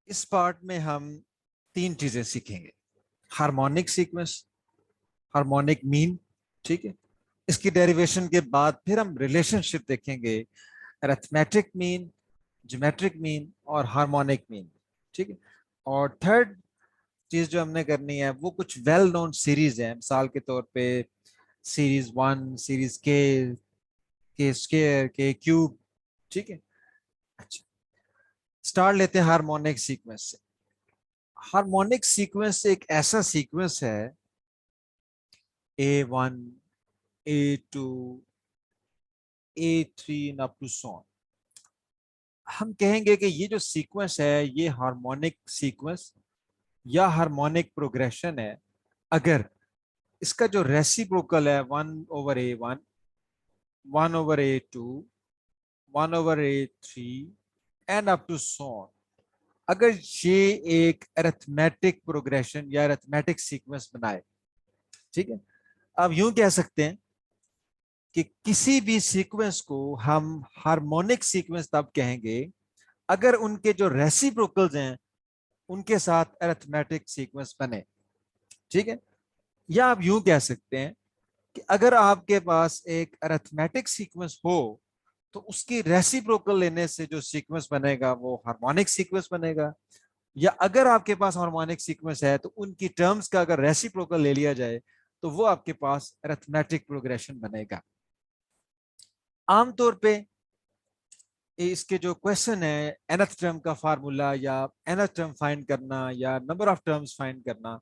इस पार्ट में हम तीन चीजें सीखेंगे। हार्मोनिक सीक्वेंस, हार्मोनिक मीन, ठीक है। इसकी डेरिवेशन के बाद फिर हम रिलेशनशिप देखेंगे अरिथमेटिक मीन, ज्योमेट्रिक मीन और हार्मोनिक मीन, ठीक है। और थर्ड चीज जो हमने करनी है वो कुछ वेल नोन सीरीज है, मिसाल के तौर पे सीरीज वन, सीरीज के स्क्वायर, के क्यूब, ठीक है। अच्छा, स्टार्ट लेते हैं हार्मोनिक सीक्वेंस से। हार्मोनिक सीक्वेंस एक ऐसा सीक्वेंस है, A1, A2, A3 up to so on. हम कहेंगे कि ये जो सीक्वेंस है ये हार्मोनिक सीक्वेंस या हार्मोनिक प्रोग्रेशन है अगर इसका जो रेसिप्रोकल है 1/A1, 1/A2, 1/A3 and up to so on, अगर ये एक अरिथमेटिक प्रोग्रेशन या अरिथमेटिक सीक्वेंस बनाए, ठीक है। अब यूं कह सकते हैं कि किसी भी सीक्वेंस को हम हार्मोनिक सीक्वेंस तब कहेंगे अगर उनके जो रेसिप्रोकल्स हैं उनके साथ अरिथमेटिक सीक्वेंस बने, ठीक है। या आप यूं कह सकते हैं कि अगर आपके पास एक अरिथमेटिक सीक्वेंस हो तो उसकी रेसिप्रोकल लेने से जो सीक्वेंस बनेगा वो हार्मोनिक सीक्वेंस बनेगा। या अगर आपके पास हार्मोनिक सीक्वेंस है तो उनकी टर्म्स का अगर रेसिप्रोकल ले लिया जाए तो वो आपके पास अरिथमेटिक प्रोग्रेशन बनेगा। आमतौर पे इसके जो क्वेश्चन है nth टर्म का फार्मूला या nth टर्म फाइंड करना या नंबर ऑफ टर्म्स फाइंड करना,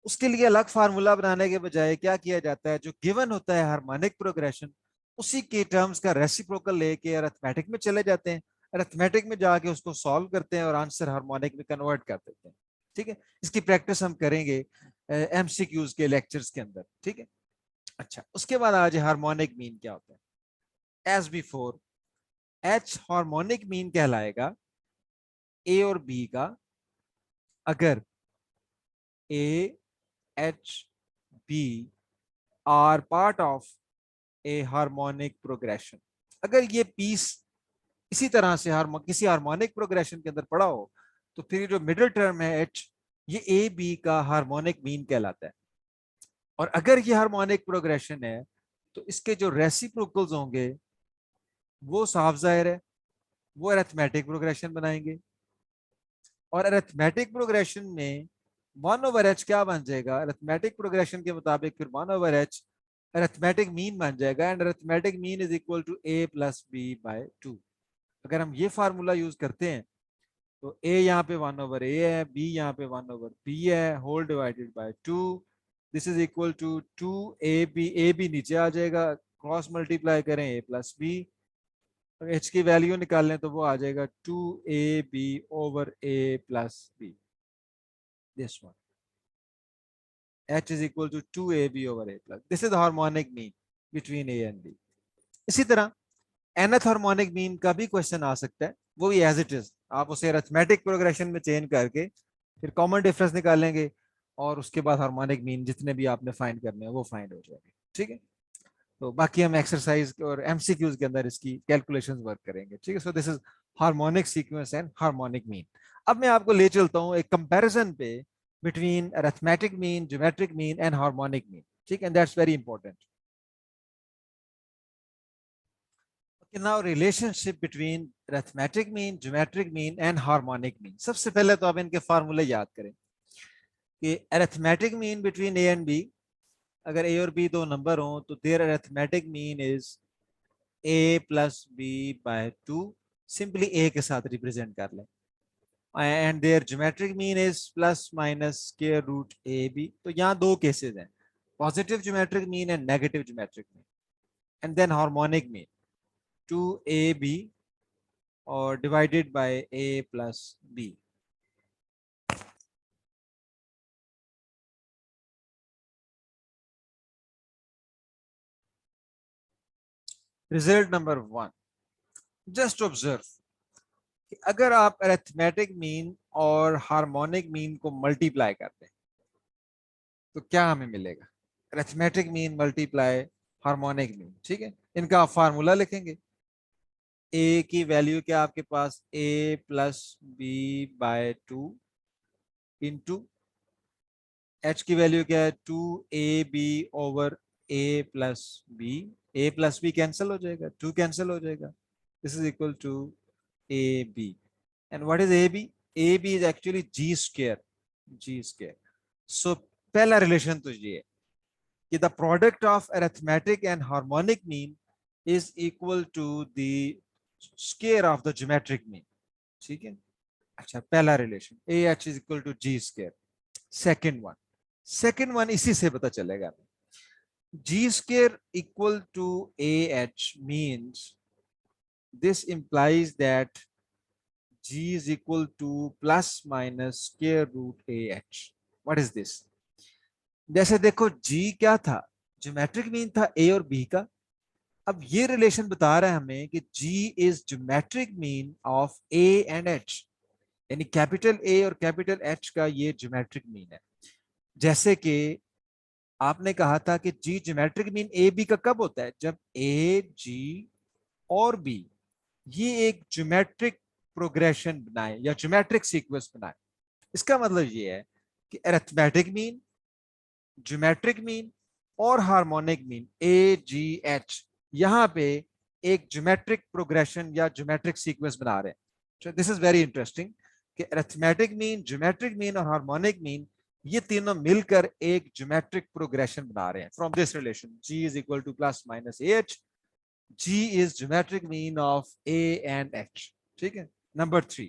उसके लिए अलग फार्मूला बनाने के बजाय क्या किया जाता है, जो गिवन होता है हार्मोनिक प्रोग्रेशन उसी के टर्म्स का रेसिप्रोकल लेके अरिथमेटिक में चले जाते हैं, अरिथमेटिक में जाके उसको सॉल्व करते हैं और आंसर हार्मोनिक में कन्वर्ट कर देते हैं, ठीक है। इसकी प्रैक्टिस हम करेंगे एमसीक्यूज के लेक्चर्स के अंदर, ठीक है। अच्छा, उसके बाद आज हार्मोनिक मीन क्या होता है। As before, H harmonic mean कहलाएगा ए और बी का अगर A, H, B are part of a harmonic progression. अगर ये पीस इसी तरह से किसी हार्मोनिक प्रोग्रेशन के अंदर पड़ा हो तो फिर जो मिडिल टर्म है एच, ये ए बी का हार्मोनिक मीन कहलाता है। और अगर ये हार्मोनिक प्रोग्रेशन है तो इसके जो रेसिप्रोकल्स होंगे वो साफ जाहिर है वो अरिथमेटिक प्रोग्रेशन बनाएंगे। और अरिथमेटिक प्रोग्रेशन में 1/h क्या बन जाएगा, अरिथमेटिक प्रोग्रेशन के मुताबिक फिर 1/h अरिथमेटिक मीन बन जाएगा and arithmetic mean is equal to a+b/2। अगर हम ये फार्मूला यूज करते हैं तो a यहाँ पे 1/a है, b यहाँ पे 1/b है, whole divided by 2, this is equal to 2ab, a b नीचे आ जाएगा, क्रॉस मल्टीप्लाई करें a+b, h की वैल्यू निकाल लें तो वो आ जाएगा 2ab/a+b, this one, h is equal to 2ab/a plus, this is the harmonic mean between a and b। इसी तरह nth हार्मोनिक मीन का भी क्वेश्चन आ सकता है, वो भी एज इट इज आप उसे अरिथमेटिक प्रोग्रेशन में चेंज करके फिर कॉमन डिफरेंस निकालेंगे और उसके बाद हार्मोनिक मीन जितने भी आपने फाइंड करने हैं वो फाइंड हो जाएंगे, ठीक है। तो बाकी हम एक्सरसाइज और एमसीक्यूज के अंदर इसकी कैलकुलेशंस वर्क करेंगे, ठीक है। So this is harmonic sequence and harmonic mean. अब मैं आपको ले चलता हूँ एक कंपैरिजन पे between arithmetic mean, geometric mean and harmonic mean, ठीक है, and that's very important. Okay, now relationship between arithmetic mean, geometric mean and harmonic mean। सबसे पहले तो आप इनके फार्मूले याद करें कि arithmetic mean between A and B, अगर ए और बी दो नंबर हो तो their arithmetic mean is a+b/2, simply A के साथ रिप्रेजेंट कर लें। And their geometric mean is +/√ab। तो यहाँ दो केसेस हैं, positive geometric mean and negative geometric mean. And then harmonic mean 2ab और divided by a+b। Result number 1, just observe कि अगर आप अरिथमेटिक मीन और हार्मोनिक मीन को मल्टीप्लाई करते हैं तो क्या हमें मिलेगा। Arithmetic mean multiply harmonic mean, ठीक है। इनका आप फार्मूला लिखेंगे ए की वैल्यू क्या आपके पास, A plus B by 2 into H की वैल्यू क्या है, 2ab over a plus B. A plus B cancel हो जाएगा, 2 कैंसिल हो जाएगा, this is equal to A B. And what is A B? A B is actually G square, G square. So पहला relation तो ये है कि the product of arithmetic and harmonic mean is equal to the square of the geometric mean. ठीक है, अच्छा पहला relation A H is equal to G square. Second one इसी से पता चलेगा, G square equal to A H means this implies that g is equal to plus minus square root ah. What is this? जैसे देखो g क्या था, geometric mean था a और b का। अब ये रिलेशन बता रहा है हमें कि g is geometric mean of a and h, यानी कैपिटल A और कैपिटल H का ये ज्योमेट्रिक मीन है। जैसे कि आपने कहा था कि g geometric mean A B का कब होता है, जब a g और b ये एक ज्योमेट्रिक प्रोग्रेशन बनाए या ज्योमेट्रिक सीक्वेंस बनाए। इसका मतलब ये है कि अरिथमेटिक मीन, ज्योमेट्रिक मीन और हार्मोनिक मीन ए जी एच यहां पे एक ज्योमेट्रिक प्रोग्रेशन या ज्योमेट्रिक सीक्वेंस बना रहे हैं। दिस इज वेरी इंटरेस्टिंग कि अरिथमेटिक मीन, ज्योमेट्रिक मीन और हार्मोनिक मीन ये तीनों मिलकर एक ज्योमेट्रिक प्रोग्रेशन बना रहे हैं from this relation g is equal two plus minus H. G is geometric mean of A and H. ठीक है, नंबर 3।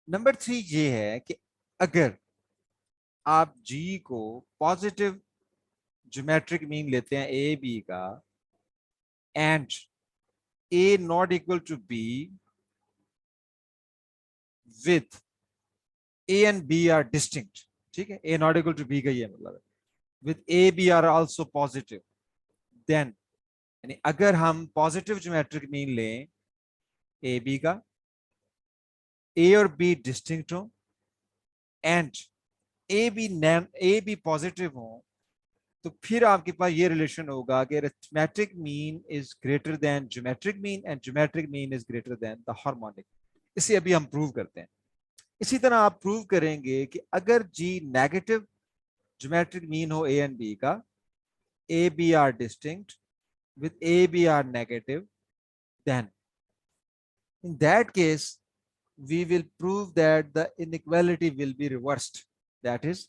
नंबर 3 ये है कि अगर आप G को पॉजिटिव ज्योमेट्रिक मीन लेते हैं ए बी का and A not equal to B with A and B are distinct. ठीक है, A not equal to B का ये मतलब है with A B are also positive, then यानी अगर हम पॉजिटिव ज्योमेट्रिक मीन लें ए बी का, ए और बी डिस्टिंक्ट हो एंड ए बी पॉजिटिव हो, तो फिर आपके पास ये रिलेशन होगा कि arithmetic mean is greater then geometric mean and geometric mean is greater than the harmonic. इसे अभी हम प्रूव करते हैं। इसी तरह आप प्रूव करेंगे कि अगर जी नेगेटिव ज्योमेट्रिक मीन हो ए एंड बी का, A B are distinct with a b are negative, then in that case we will prove that the inequality will be reversed, that is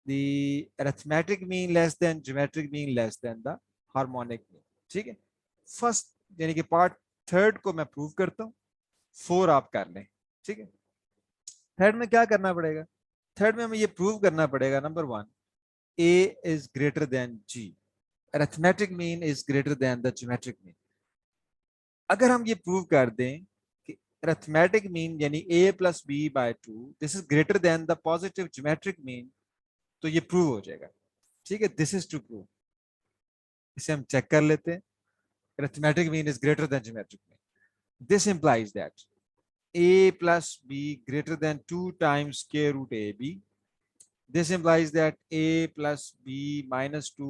the arithmetic mean less than geometric mean less than the harmonic mean। ठीक है, first यानी कि part third को मैं prove करता हूं, 4 आप कर लें। ठीक है, थर्ड में क्या करना पड़ेगा, थर्ड में हमें ये प्रूव करना पड़ेगा number 1 a is greater than g, arithmetic mean is greater than the geometric mean। अगर हम ये प्रूव कर दें कि अरिथमेटिक मीन यानी a plus B by 2 this is greater than the positive geometric mean, तो ये प्रूव हो जाएगा। ठीक है, दिस इज टू प्रूव। इसे हम चेक कर लेते हैं, arithmetic mean is greater then geometric mean. This implies that a plus b greater than 2 times square root ab। this implies that a plus b minus 2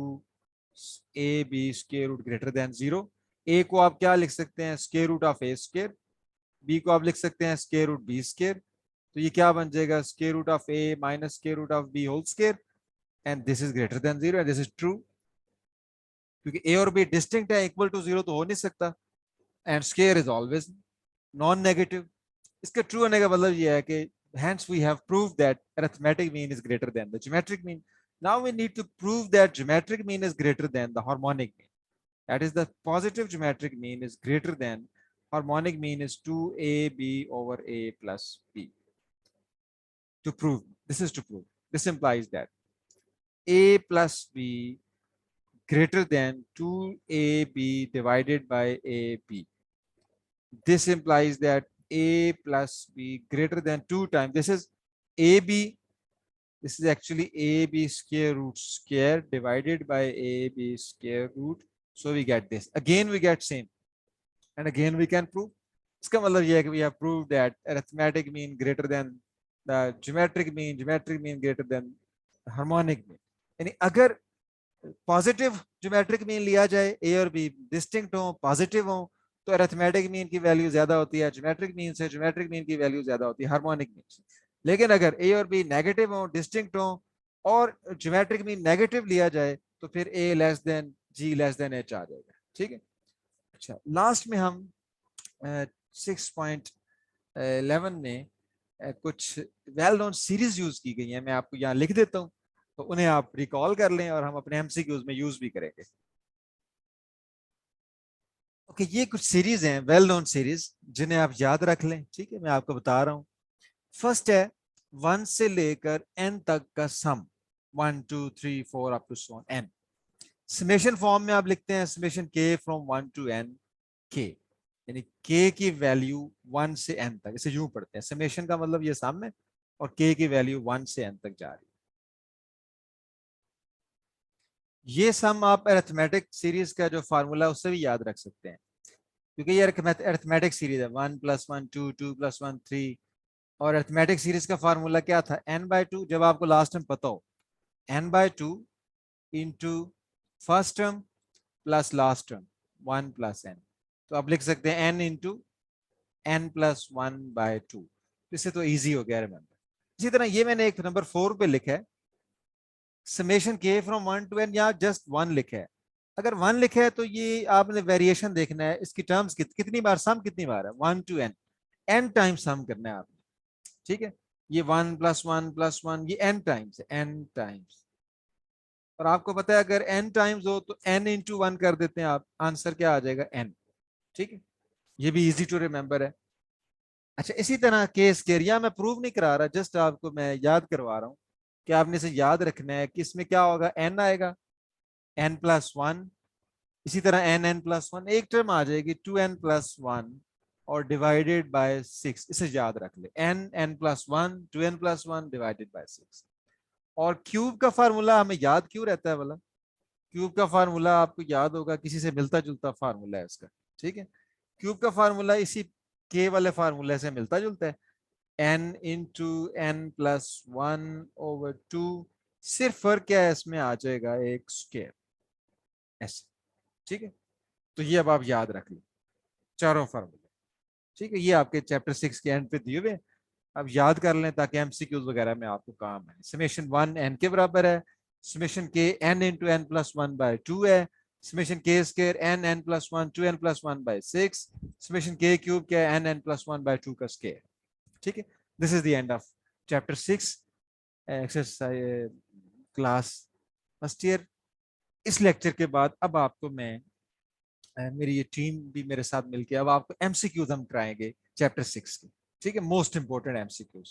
ab square root greater than 0। a को आप क्या लिख सकते हैं, square root of A square, b को आप लिख सकते हैं स्क्वायर रूट बी स्क्वायर। तो ये क्या बन जाएगा, square root of a minus square root of b whole square, and this is greater than 0 and this is true, क्योंकि a और b डिस्टिंक्ट है, इक्वल टू 0 तो हो नहीं सकता, and square is always non negative. इसके true होने का मतलब ये है कि hence we have proved that arithmetic mean is greater than the geometric mean। Now we need to prove that geometric mean is greater than the harmonic mean, that is the positive geometric mean is greater than harmonic mean is 2ab over a plus b। To prove this is to prove, this implies that a plus b greater than 2ab divided by ab। This implies that a plus b greater than 2 times, this is ab, this is actually ab square root square divided by ab square root, so we get this, again we get same, and again we can prove। इसका मतलब यह है कि we have proved that arithmetic mean greater than the geometric mean greater than harmonic mean। यानी अगर positive geometric mean लिया जाए, ए और बी डिस्टिंक्ट हो, पॉजिटिव हो, तो अरिथमेटिक मीन की वैल्यू ज्यादा होती है, ज्योमेट्रिक मीन से ज्योमेट्रिक मीन की वैल्यू ज्यादा होती है, हार्मोनिक मीन से। लेकिन अगर ए और बी नेगेटिव हो, डिस्टिंक्ट हो और ज्योमेट्रिक मीन नेगेटिव लिया जाए तो फिर ए लेस देन जी लेस देन एच आ जाएगा। ठीक है। अच्छा, लास्ट में हम 6.11 में कुछ वेल नोन सीरीज यूज की गई है, मैं आपको यहाँ लिख देता हूँ, तो उन्हें आप रिकॉल कर लें और हम अपने एमसीक्यूज में यूज भी करेंगे। ओके, ये कुछ सीरीज हैं वेल नोन सीरीज जिन्हें आप याद रख लें। ठीक है, मैं आपको बता रहा हूँ। फर्स्ट है 1 से लेकर n तक का sum, 1 2 3 4 up to so n। Summation form में आप लिखते हैं summation k from 1 to n k, यानी k की वैल्यू 1 से n तक, इसे यूं पढ़ते हैं, समेशन का मतलब ये सम है और k की वैल्यू 1 से n तक जा रही है। ये सम आप अरिथमेटिक सीरीज का जो फार्मूला है उससे भी याद रख सकते हैं, क्योंकि ये अरिथमेटिक सीरीज है, 1 + 1 2 2 + 1 3। और अरिथमेटिक सीरीज का फार्मूला क्या था, n/2, जब आपको लास्ट टाइम पता हो, n/2 into first term plus last term 1 + n। तो आप लिख सकते हैं n इंटू n+1/2। इससे तो इजी हो गया रिमेंबर। इसी तरह ये मैंने एक नंबर 4 पे लिखा है, summation k from 1 to n, यहाँ जस्ट 1 लिखा है। अगर 1 लिखा है तो ये आपने वेरिएशन देखना है, इसकी टर्म्स कितनी बार सम कितनी बार है, 1 टू n, n टाइम सम करना है आपने। ठीक है, ये 1 + 1 + 1 ये n टाइम्स है, n टाइम्स। और आपको पता है अगर n टाइम्स हो तो n इंटू 1 कर देते हैं आप, आंसर क्या आ जाएगा, n। ठीक है, ये भी इजी टू रिमेंबर है। अच्छा, इसी तरह केस केरिया मैं प्रूव नहीं करा रहा, जस्ट आपको मैं याद करवा रहा हूँ कि आपने इसे याद रखना है कि इसमें क्या होगा, n आएगा, n+1। इसी तरह n+1 एक टर्म आ जाएगी 2n+1 और डिवाइडेड बाय 6, इसे याद रख ले, n+1 2n+1 डिवाइडेड बाय 6। और क्यूब का फार्मूला हमें याद क्यों रहता है वाला, क्यूब का फार्मूला आपको याद होगा, किसी से मिलता जुलता फार्मूला है उसका। ठीक है, क्यूब का फार्मूला इसी के वाले फार्मूले से मिलता जुलता है, n × n+1/2। सिर्फ फर्क क्या है, इसमें आ जाएगा एक स्क्वायर ऐसे। ठीक है, तो ये अब आप याद रख लो चारों फार्मूले। ठीक है, ये आपके चैप्टर 6 के एंड पे दिए हुए, अब याद कर लें ताकि एमसीक्यूज वगैरह में आपको काम है। समेशन 1 n के बराबर है, समेशन k n × n+1/2 है, summation k square n n+1 2n+1/6, summation k cube क्या है, n n+1/2 का स्क्वायर। ठीक है, this is the end of chapter 6 exercise class first year. इस लेक्चर के बाद अब आपको मैं मेरी ये टीम भी मेरे साथ मिलके अब आपको एमसीक्यूज हम कराएंगे चैप्टर 6 के। ठीक है, मोस्ट इंपोर्टेंट एमसीक्यूज।